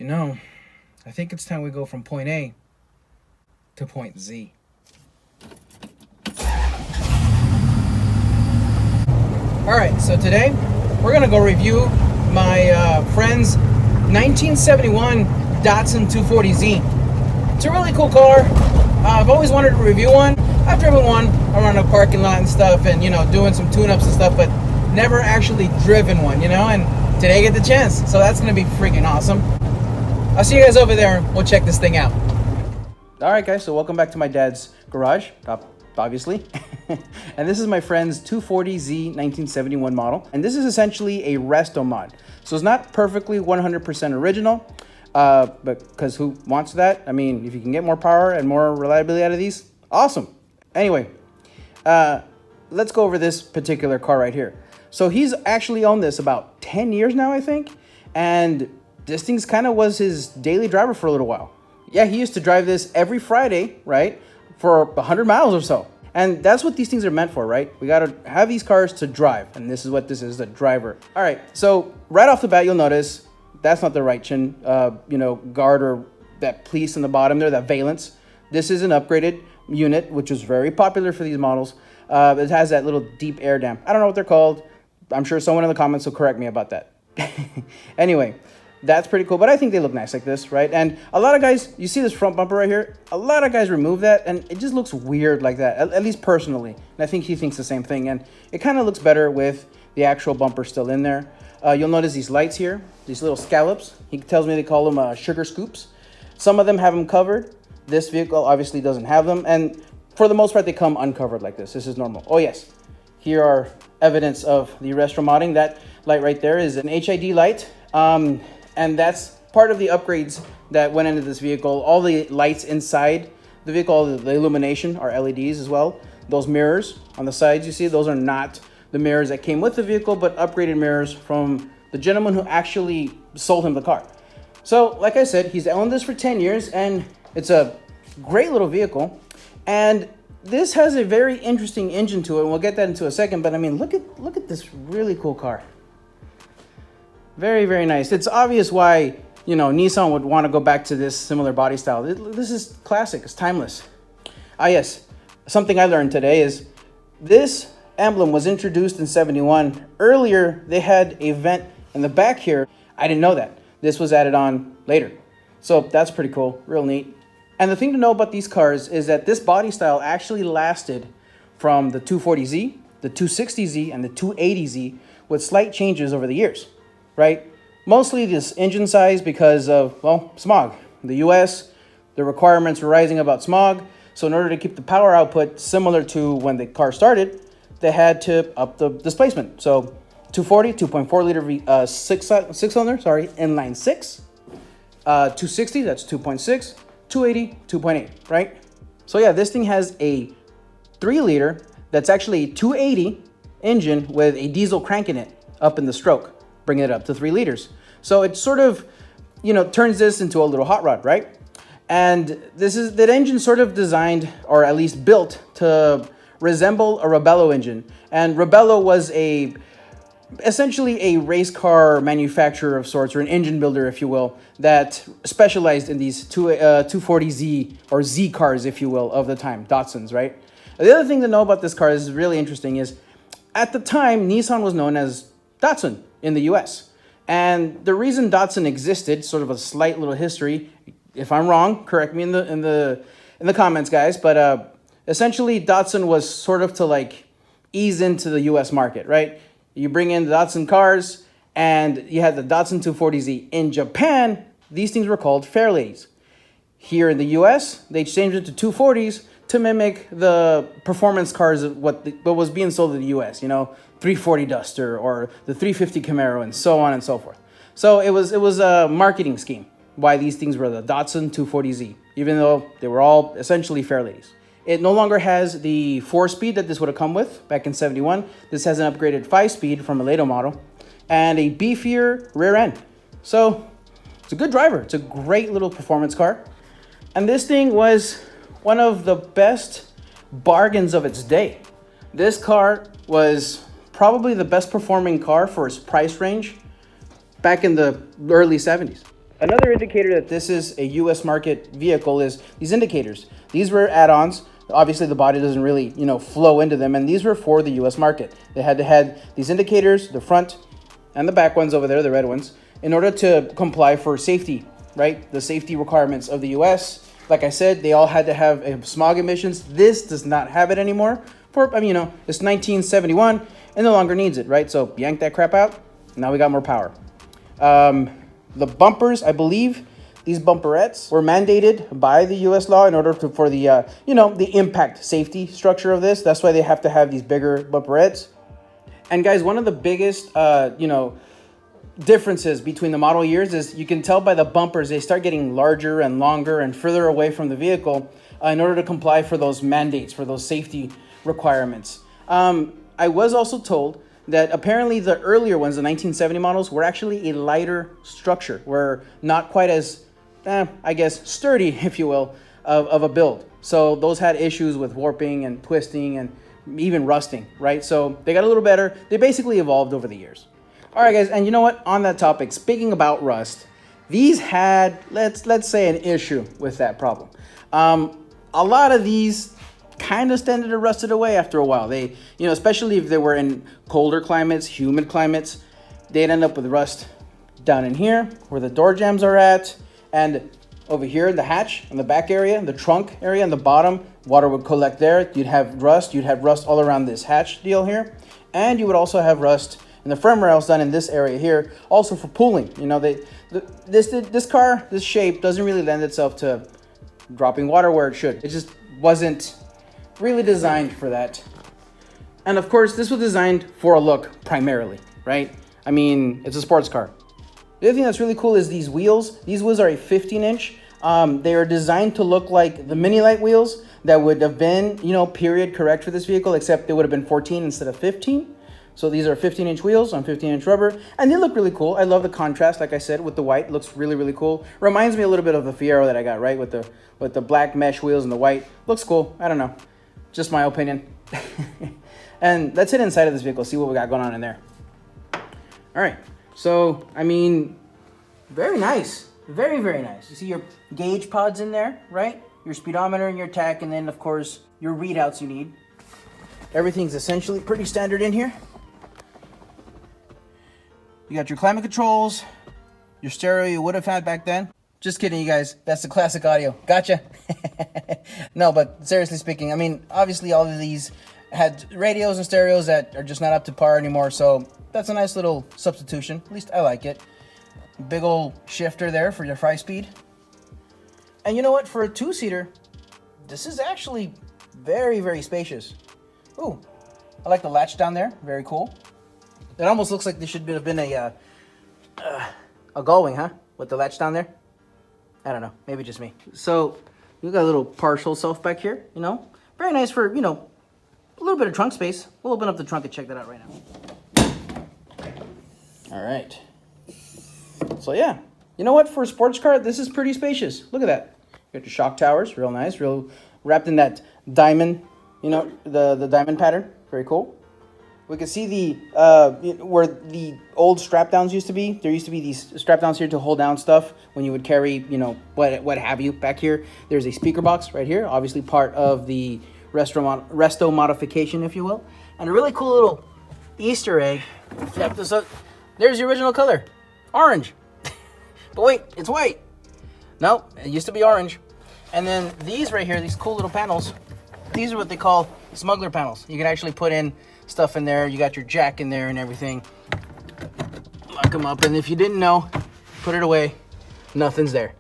know, I think it's time we go from point A to point Z. Alright, so today we're going to go review my friend's 1971 Datsun 240Z. It's a really cool car. I've always wanted to review one. I've driven one around the parking lot and stuff and, you know, doing some tune-ups and stuff, but never actually driven one, you know, and today I get the chance. So that's going to be freaking awesome. I'll see you guys over there and we'll check this thing out. Alright guys, so welcome back to my dad's garage, obviously. And this is my friend's 240Z 1971 model. And this is essentially a resto mod. So it's not perfectly 100% original, but because who wants that? I mean, if you can get more power and more reliability out of these, awesome. Anyway, let's go over this particular car right here. So he's actually owned this about 10 years now, I think. And this thing's kind of was his daily driver for a little while. Yeah, he used to drive this every Friday, right? For 100 miles or so. And that's what these things are meant for, right? We got to have these cars to drive. And this is what this is, the driver. All right, so right off the bat, you'll notice that's not the right chin, guard or that piece in the bottom there, that valence. This is an upgraded unit, which is very popular for these models. It has that little deep air dam. I don't know what they're called. I'm sure someone in the comments will correct me about that. Anyway, that's pretty cool, but I think they look nice like this, right? And a lot of guys, you see this front bumper right here? A lot of guys remove that, and it just looks weird like that, at least personally. And I think he thinks the same thing, and it kind of looks better with the actual bumper still in there. You'll notice these lights here, these little scallops. He tells me they call them sugar scoops. Some of them have them covered. This vehicle obviously doesn't have them, and for the most part, they come uncovered like this. This is normal. Oh yes, here are evidence of the retro modding. That light right there is an HID light. And that's part of the upgrades that went into this vehicle. All the lights inside the vehicle, the illumination are LEDs as well. Those mirrors on the sides you see, those are not the mirrors that came with the vehicle, but upgraded mirrors from the gentleman who actually sold him the car. So like I said, he's owned this for 10 years and it's a great little vehicle. And this has a very interesting engine to it, and we'll get that into a second. But I mean, look at this really cool car. Very, very nice. It's obvious why, Nissan would want to go back to this similar body style. This is classic. It's timeless. Ah, yes. Something I learned today is this emblem was introduced in 71. Earlier, they had a vent in the back here. I didn't know that. This was added on later. So that's pretty cool. Real neat. And the thing to know about these cars is that this body style actually lasted from the 240Z, the 260Z, and the 280Z with slight changes over the years. Right? Mostly this engine size because of, well, smog. In the US, the requirements were rising about smog. So in order to keep the power output similar to when the car started, they had to up the displacement. So 240, 2.4 liter six-cylinder, inline six. 260, that's 2.6. 280, 2.8, right? So yeah, this thing has a 3 liter that's actually a 280 engine with a diesel crank in it up in the stroke, bringing it up to 3 liters. So it sort of, turns this into a little hot rod, right? And that engine sort of designed, or at least built, to resemble a Rebello engine. And Rebello was essentially a race car manufacturer of sorts, or an engine builder, if you will, that specialized in these 240Z or Z cars, if you will, of the time, Datsuns, right? The other thing to know about this car is really interesting is, at the time, Nissan was known as Datsun in the US. And the reason Datsun existed, sort of a slight little history, if I'm wrong, correct me in the comments, guys, but essentially Datsun was sort of to ease into the US market, right? You bring in the Datsun cars and you had the Datsun 240Z. In Japan, these things were called Fairladies. Here in the US, they changed it to 240s to mimic the performance cars of what was being sold in the US, 340 Duster or the 350 Camaro and so on and so forth. So it was a marketing scheme why these things were the Datsun 240Z, even though they were all essentially Fairladies. It no longer has the 4-speed that this would have come with back in 71. This has an upgraded 5-speed from a later model and a beefier rear end. So it's a good driver. It's a great little performance car. And this thing was one of the best bargains of its day. This car was probably the best performing car for its price range back in the early 70s. Another indicator that this is a US market vehicle is these indicators. These were add-ons. Obviously the body doesn't really, flow into them, and these were for the US market. They had to have these indicators, the front and the back ones over there, the red ones, in order to comply for safety, right? The safety requirements of the US. Like I said, they all had to have smog emissions. This does not have it anymore. It's 1971 and no longer needs it, right? So yank that crap out. Now we got more power. The bumpers, I believe these bumperettes were mandated by the U.S. law in order for the, the impact safety structure of this. That's why they have to have these bigger bumperettes. And guys, one of the biggest, differences between the model years is you can tell by the bumpers, they start getting larger and longer and further away from the vehicle in order to comply for those mandates, for those safety requirements. I was also told that apparently the earlier ones, the 1970 models, were actually a lighter structure, were not quite as, sturdy, if you will, of a build. So those had issues with warping and twisting and even rusting, right? So they got a little better. They basically evolved over the years. All right, guys, and you know what? On that topic, speaking about rust, these had, let's say, an issue with that problem. A lot of these kind of tended to rusted away after a while. They, especially if they were in colder climates, humid climates, they'd end up with rust down in here where the door jambs are at, and over here in the hatch, in the back area, the trunk area, in the bottom, water would collect there. You'd have rust all around this hatch deal here, and you would also have rust in the front rails down in this area here, also for pooling. This car, this shape doesn't really lend itself to dropping water where it should. It just wasn't really designed for that. And of course, this was designed for a look primarily, right? I mean, it's a sports car. The other thing that's really cool is these wheels. These wheels are a 15-inch. They are designed to look like the Mini Light wheels that would have been, period correct for this vehicle, except they would have been 14 instead of 15. So these are 15-inch wheels on 15-inch rubber, and they look really cool. I love the contrast, like I said, with the white. Looks really, really cool. Reminds me a little bit of the Fiero that I got, right? With the black mesh wheels and the white. Looks cool. I don't know. Just my opinion. And let's hit inside of this vehicle, see what we got going on in there. All right. So, I mean, very nice. Very, very nice. You see your gauge pods in there, right? Your speedometer and your tach, and then, of course, your readouts you need. Everything's essentially pretty standard in here. You got your climate controls, your stereo you would have had back then. Just kidding, you guys. That's the classic audio. Gotcha. No, but seriously speaking, I mean, obviously all of these had radios and stereos that are just not up to par anymore, so that's a nice little substitution. At least I like it. Big old shifter there for your 5-speed. And you know what? For a 2-seater, this is actually very, very spacious. Ooh, I like the latch down there. Very cool. It almost looks like this should have been a gullwing, huh? With the latch down there. I don't know. Maybe just me. So we got a little partial self back here. Very nice for a little bit of trunk space. We'll open up the trunk and check that out right now. All right. So yeah, you know what? For a sports car, this is pretty spacious. Look at that. You got your shock towers, real nice, real wrapped in that diamond. The diamond pattern. Very cool. We can see the where the old strap downs used to be. There used to be these strap downs here to hold down stuff when you would carry, what have you. Back here, there's a speaker box right here, obviously part of the resto modification, if you will. And a really cool little Easter egg. Check this out. There's the original color, orange. But wait, it's white. No, it used to be orange. And then these right here, these cool little panels, these are what they call smuggler panels. You can actually put in stuff in there. You got your jack in there and everything. Lock them up, and if you didn't know, put it away. Nothing's there.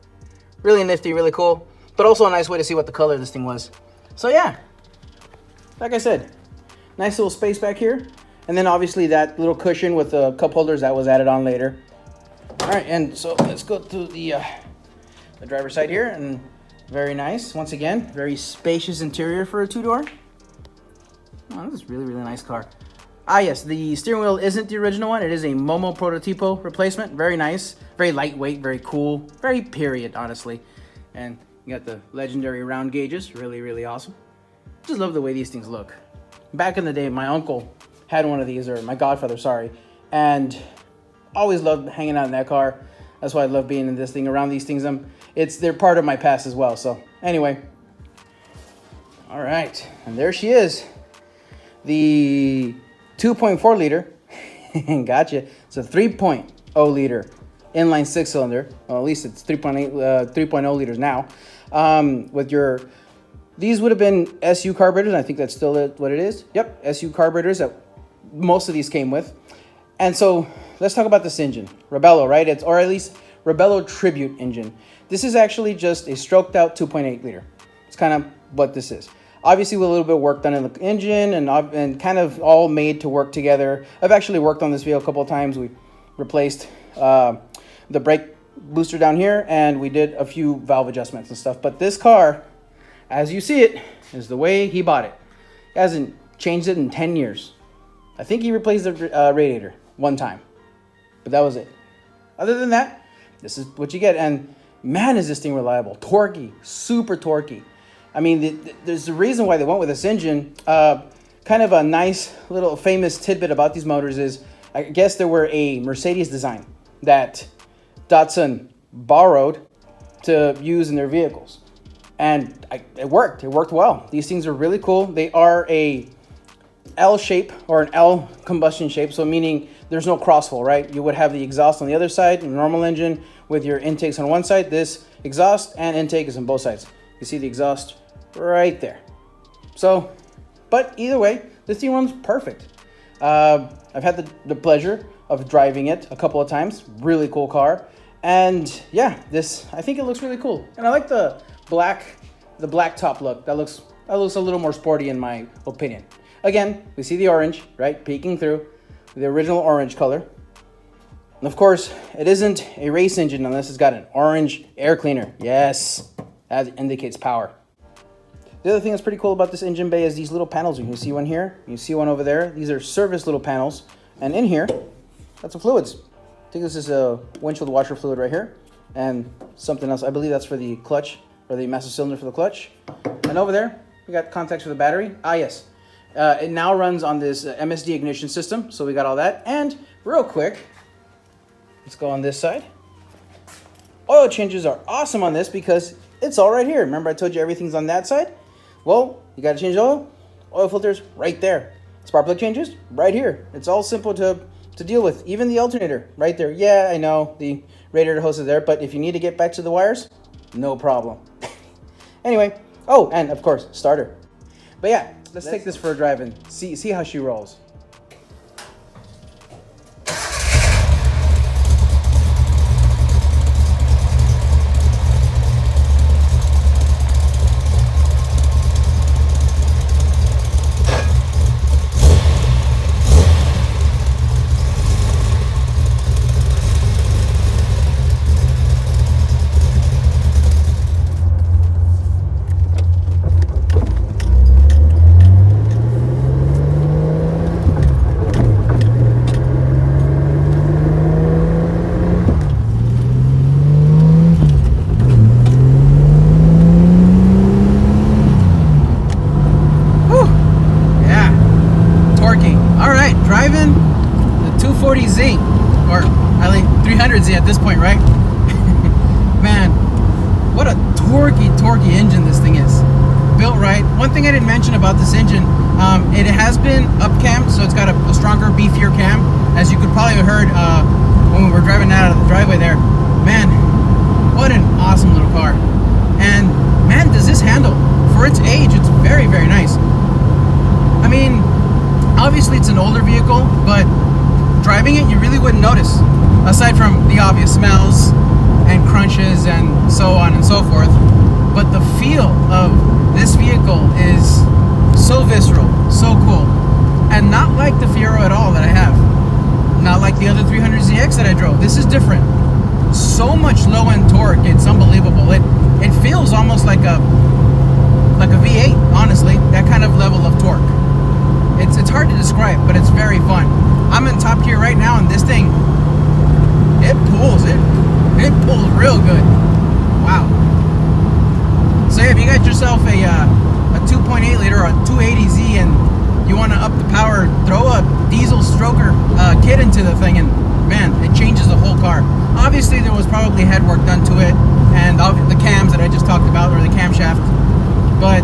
Really nifty, really cool, but also a nice way to see what the color of this thing was. So yeah, like I said, nice little space back here, and then obviously that little cushion with the cup holders that was added on later. All right, and so let's go to the driver's side here, and very nice. Once again, very spacious interior for a 2-door. Oh, this is really, really nice car. Ah, yes, the steering wheel isn't the original one. It is a Momo Prototipo replacement. Very nice, very lightweight, very cool, very period, honestly. And you got the legendary round gauges. Really, really awesome. Just love the way these things look. Back in the day, my uncle had one of these, or my godfather, sorry, and always loved hanging out in that car. That's why I love being in this thing, around these things. They're part of my past as well. So anyway, all right, and there she is, the 2.4 liter. Gotcha. It's a 3.0 liter inline 6-cylinder. Well, at least it's 3.0 liters now. These would have been SU carburetors. I think that's still what it is. Yep, SU carburetors that most of these came with. And so let's talk about this engine, Rebello, right? Or at least Rebello Tribute engine. This is actually just a stroked out 2.8 liter. It's kind of what this is. Obviously, with a little bit of work done in the engine and kind of all made to work together. I've actually worked on this vehicle a couple of times. We replaced the brake booster down here, and we did a few valve adjustments and stuff. But this car, as you see it, is the way he bought it. He hasn't changed it in 10 years. I think he replaced the radiator one time, but that was it. Other than that, this is what you get. And man, is this thing reliable. Torquey, super torquey. I mean, there's a reason why they went with this engine. Kind of a nice little famous tidbit about these motors is, I guess there were a Mercedes design that Datsun borrowed to use in their vehicles. And it worked. It worked well. These things are really cool. They are a L shape or an L combustion shape, so meaning there's no crossflow, right? You would have the exhaust on the other side, a normal engine with your intakes on one side. This exhaust and intake is on both sides. You see the exhaust right there. So, but either way, this thing runs perfect. I've had the pleasure of driving it a couple of times. Really cool car. And yeah, I think it looks really cool. And I like the black top look. That looks a little more sporty in my opinion. Again, we see the orange, right, peeking through, the original orange color. And of course, it isn't a race engine unless it's got an orange air cleaner. Yes, that indicates power. The other thing that's pretty cool about this engine bay is these little panels. You can see one here, you see one over there. These are service little panels. And in here, got some fluids. I think this is a windshield washer fluid right here. And something else, I believe that's for the clutch, or the master cylinder for the clutch. And over there, we got contacts for the battery. Ah, yes. It now runs on this MSD ignition system, so we got all that. And real quick, let's go on this side. Oil changes are awesome on this because it's all right here. Remember I told you everything's on that side? Well, you got to change the oil filters right there. Spark plug changes right here. It's all simple to deal with. Even the alternator right there. Yeah, I know the radiator hose is there, but if you need to get back to the wires, no problem. Anyway, oh, and of course, starter. But yeah, let's take this for a drive and see how she rolls. Driving the 240Z, or I think 300Z at this point, right? Man, what a torquey engine this thing is. Built right. One thing I didn't mention about this engine, it has been up-cammed, so it's got a stronger, beefier cam, as you could probably have heard when we were driving out of the driveway there. Man, what an awesome little car. And man, does this handle. For its age, it's very, very nice. I mean, obviously it's an older vehicle, but driving it, you really wouldn't notice, aside from the obvious smells and crunches and so on and so forth. But the feel of this vehicle is so visceral, so cool, and not like the Fiero at all that I have. Not like the other 300ZX that I drove. This is different. So much low-end torque, it's unbelievable. It feels almost like a V8, honestly, that kind of level of torque. It's hard to describe, but it's very fun. I'm in top gear right now, and this thing, it pulls real good. Wow. So if you got yourself a 2.8 liter or a 280Z and you want to up the power, throw a diesel stroker kit into the thing and man, it changes the whole car. Obviously, there was probably head work done to it, and the cams that I just talked about, or the camshaft. But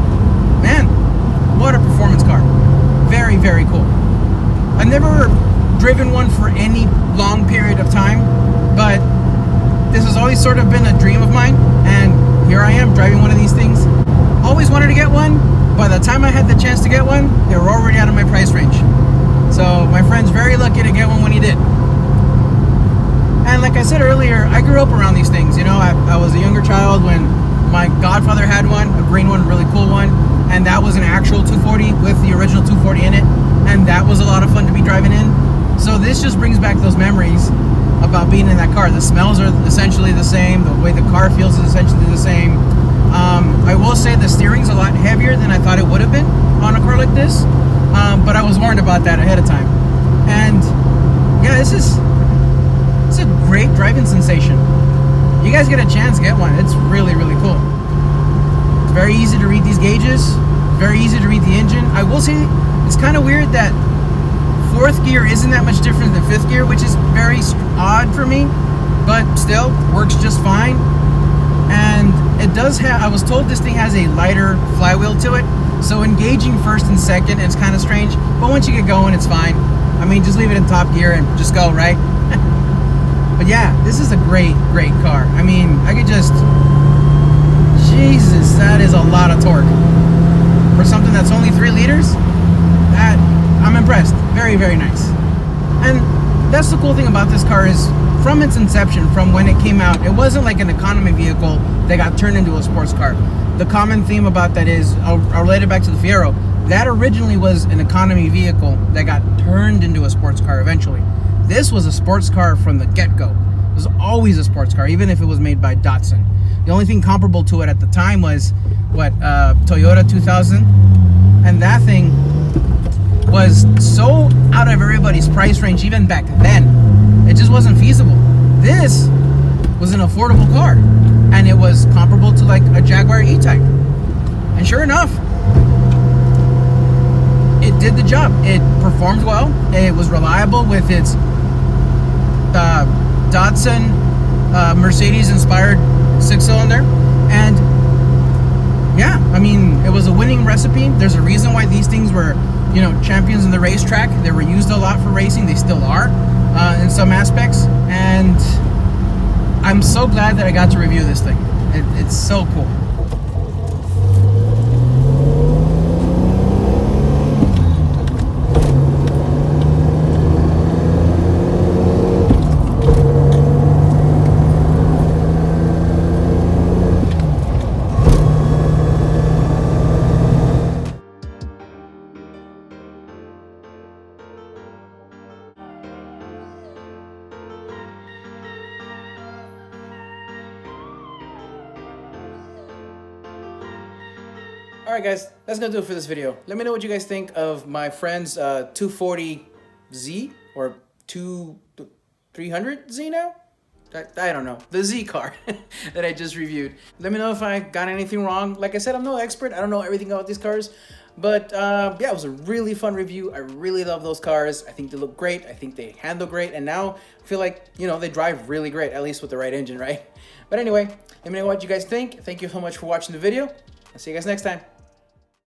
man, what a performance car! Very, very cool. I've never driven one for any long period of time, but this has always sort of been a dream of mine, and here I am driving one of these things. Always wanted to get one. By the time I had the chance to get one, they were already out of my price range. So my friend's very lucky to get one when he did. And like I said earlier, I grew up around these things. You know, I was a younger child when my godfather had one, a green one, a really cool one, and that was an actual 240 with the original 240 in it, and that was a lot of fun to be driving in. So this just brings back those memories about being in that car. The smells are essentially the same, the way the car feels is essentially the same. I will say the steering's a lot heavier than I thought it would have been on a car like this, but I was warned about that ahead of time. And yeah, it's a great driving sensation. You guys get a chance, get one. It's really, really cool. It's very easy to read these gauges, very easy to read the engine. I will say it's kind of weird that fourth gear isn't that much different than fifth gear, which is very odd for me, but still works just fine. And it does have, I was told this thing has a lighter flywheel to it, so engaging first and second, it's kind of strange, but once you get going, it's fine. I mean, just leave it in top gear and just go, right? But yeah, this is a great, great car. I mean, I could just, Jesus, that is a lot of torque. For something that's only 3 liters, that, I'm impressed. Very, very nice. And that's the cool thing about this car is, from its inception, from when it came out, it wasn't like an economy vehicle that got turned into a sports car. The common theme about that is, I'll relate it back to the Fiero, that originally was an economy vehicle that got turned into a sports car eventually. This was a sports car from the get-go. It was always a sports car, even if it was made by Datsun. The only thing comparable to it at the time was, Toyota 2000, and that thing was so out of everybody's price range even back then. It just wasn't feasible. This was an affordable car, and it was comparable to like a Jaguar E-Type. And sure enough, it did the job. It performed well. It was reliable with its Datsun Mercedes-inspired 6-cylinder, and yeah, I mean, it was a winning recipe. There's a reason why these things were, you know, champions in the racetrack. They were used a lot for racing. They still are in some aspects, and I'm so glad that I got to review this thing. It's so cool. Alright guys, that's gonna do it for this video. Let me know what you guys think of my friend's 240Z or 300Z now? I don't know. The Z car that I just reviewed. Let me know if I got anything wrong. Like I said, I'm no expert. I don't know everything about these cars. But yeah, it was a really fun review. I really love those cars. I think they look great. I think they handle great. And now I feel like, you know, they drive really great, at least with the right engine, right? But anyway, let me know what you guys think. Thank you so much for watching the video. I'll see you guys next time.